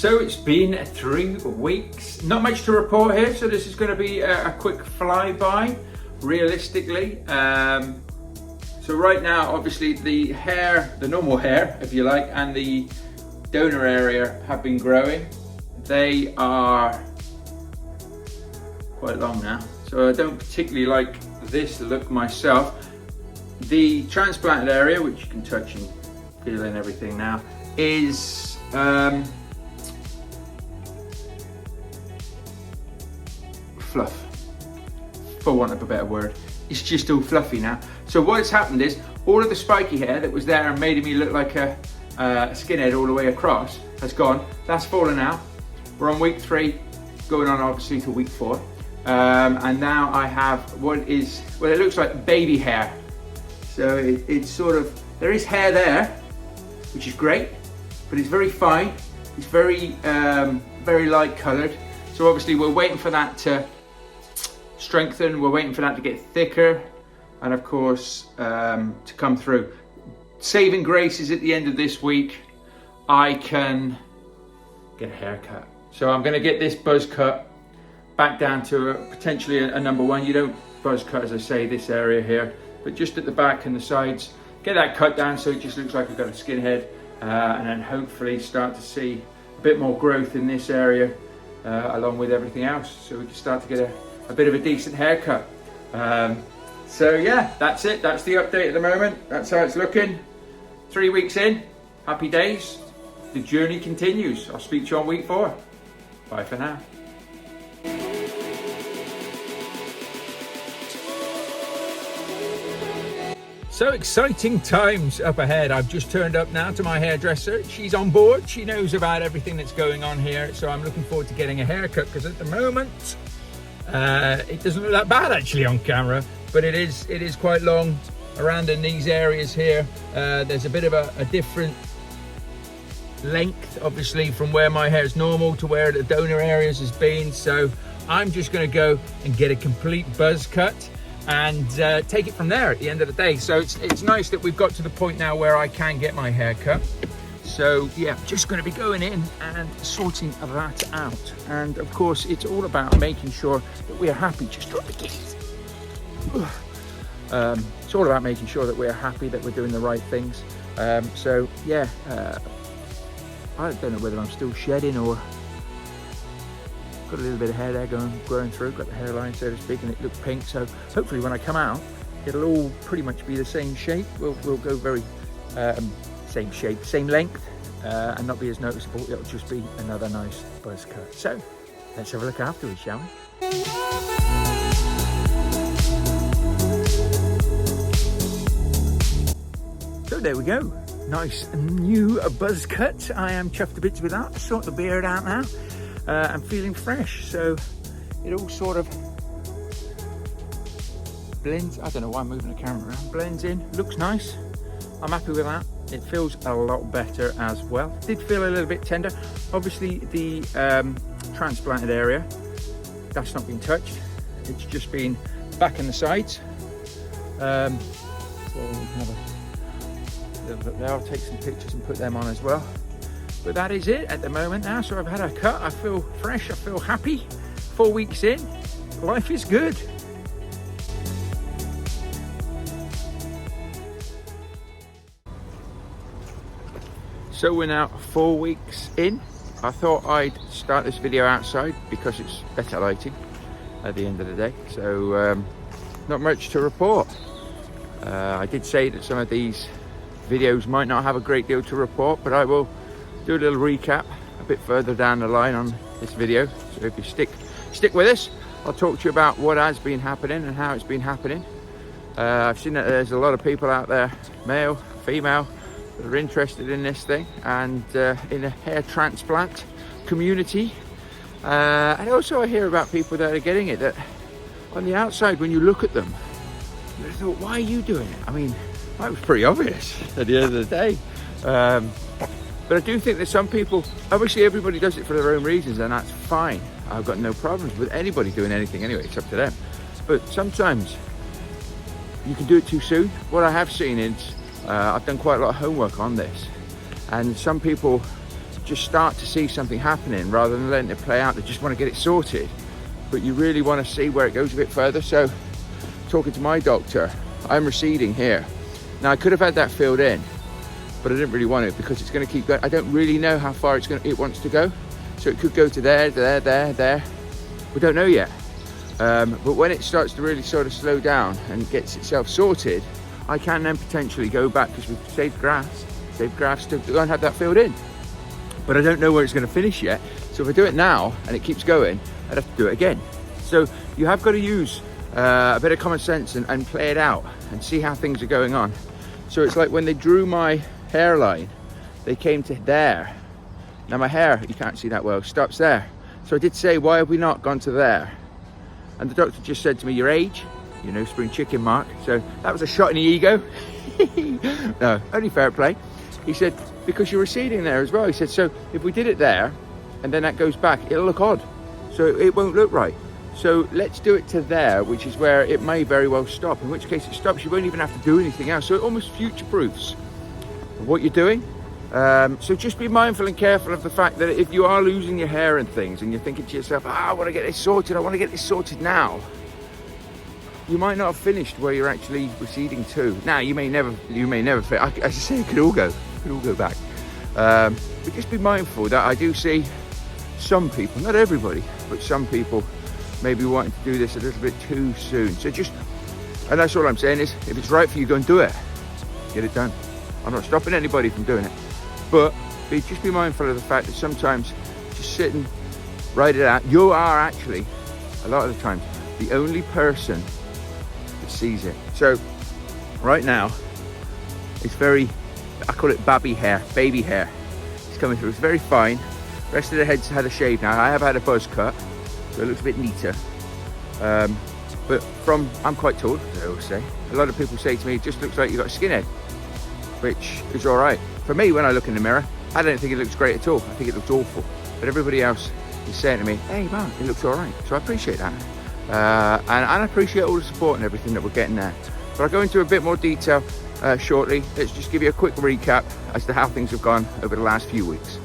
So it's been 3 weeks, not much to report here, so this is going to be a quick flyby, realistically. So right now, obviously the hair, the normal hair, if you like, and the donor area have been growing. They are quite long now, so I don't particularly like this look myself. The transplanted area, which you can touch and feel and everything now, is fluff, for want of a better word. It's just all fluffy now. So what's happened is all of the spiky hair that was there and made me look like a skinhead all the way across has gone. That's fallen out. We're on week 3, going on obviously to week 4, and now I have what is, well, it looks like baby hair. So it's sort of, there is hair there, which is great, but it's very fine. It's very very light coloured. So obviously we're waiting for that to strengthen, we're waiting for that to get thicker, and of course to come through. Saving grace is at the end of this week, I can get a haircut. So I'm going to get this buzz cut back down to potentially a number 1. You don't buzz cut, as I say, this area here, but just at the back and the sides. Get that cut down so it just looks like I've got a skinhead, and then hopefully start to see a bit more growth in this area along with everything else, so we can start to get a bit of a decent haircut. So yeah, that's it. That's the update at the moment. That's how it's looking. 3 weeks in, happy days. The journey continues. I'll speak to you on week 4. Bye for now. So exciting times up ahead. I've just turned up now to my hairdresser. She's on board. She knows about everything that's going on here. So I'm looking forward to getting a haircut, because at the moment, it doesn't look that bad actually on camera, but it is quite long around in these areas here. There's a bit of a different length, obviously, from where my hair is normal to where the donor areas has been. So I'm just going to go and get a complete buzz cut and take it from there at the end of the day. So it's nice that we've got to the point now where I can get my hair cut. So yeah, just going to be going in and sorting that out. And of course, it's all about making sure that we are happy. Just drop the keys. It's all about making sure that we're happy, that we're doing the right things. So yeah, I don't know whether I'm still shedding or got a little bit of hair there growing through, got the hairline, so to speak, and it looks pink. So hopefully when I come out, it'll all pretty much be the same shape. We'll go very same shape, same length, and not be as noticeable. It'll just be another nice buzz cut. So let's have a look afterwards, shall we? So there we go. Nice new buzz cut. I am chuffed to bits with that. Sort the beard out now. I'm feeling fresh, so it all sort of blends. I don't know why I'm moving the camera around. Blends in, looks nice. I'm happy with that. It feels a lot better as well. Did feel a little bit tender. Obviously the transplanted area, that's not been touched. It's just been back in the sides. So we'll have a little look there. I'll take some pictures and put them on as well. But that is it at the moment now. So I've had a cut, I feel fresh, I feel happy. 4 weeks in, life is good. So we're now 4 weeks in. I thought I'd start this video outside because it's better lighting at the end of the day. So not much to report. I did say that some of these videos might not have a great deal to report, but I will do a little recap a bit further down the line on this video. So if you stick with us, I'll talk to you about what has been happening and how it's been happening. I've seen that there's a lot of people out there, male, female, that are interested in this thing and in a hair transplant community. And also I hear about people that are getting it that on the outside, when you look at them, you thought, why are you doing it? I mean, that was pretty obvious at the end of the day. But I do think that some people, obviously everybody does it for their own reasons, and that's fine. I've got no problems with anybody doing anything anyway, it's up to them. But sometimes you can do it too soon. What I have seen is, I've done quite a lot of homework on this, and some people just start to see something happening rather than letting it play out. They just want to get it sorted, but you really want to see where it goes a bit further. So talking to my doctor, I'm receding here. Now I could have had that filled in, but I didn't really want it because it's going to keep going. I don't really know how far it wants to go. So it could go to there, there, there, there. We don't know yet. But when it starts to really sort of slow down and gets itself sorted, I can then potentially go back, because we've saved grafts to go and have that filled in. But I don't know where it's going to finish yet. So if I do it now and it keeps going, I'd have to do it again. So you have got to use a bit of common sense and play it out and see how things are going on. So it's like when they drew my hairline, they came to there. Now my hair, you can't see that well, stops there. So I did say, why have we not gone to there? And the doctor just said to me, your age, you know, spring chicken mark. So that was a shot in the ego. No, only fair play. He said, because you're receding there as well. He said, so if we did it there and then that goes back, it'll look odd. So it won't look right. So let's do it to there, which is where it may very well stop, in which case it stops. You won't even have to do anything else. So it almost future-proofs what you're doing. So just be mindful and careful of the fact that if you are losing your hair and things and you're thinking to yourself, I want to get this sorted now, you might not have finished where you're actually receding to. Now you may never fit. As I say, it could all go back. But just be mindful that I do see some people, not everybody, but some people maybe wanting to do this a little bit too soon. So and that's all I'm saying is, if it's right for you, go and do it. Get it done. I'm not stopping anybody from doing it. But just be mindful of the fact that sometimes just sit and write it out. You are actually, a lot of the times, the only person that sees it. So right now, it's very, I call it baby hair. It's coming through. It's very fine. The rest of the head's had a shave now. I have had a buzz cut, so it looks a bit neater. But I'm quite tall, as I always say. A lot of people say to me, it just looks like you've got a skinhead, which is all right. For me, when I look in the mirror, I don't think it looks great at all. I think it looks awful. But everybody else is saying to me, hey man, it looks all right. So I appreciate that. And I appreciate all the support and everything that we're getting there. But I'll go into a bit more detail shortly. Let's just give you a quick recap as to how things have gone over the last few weeks.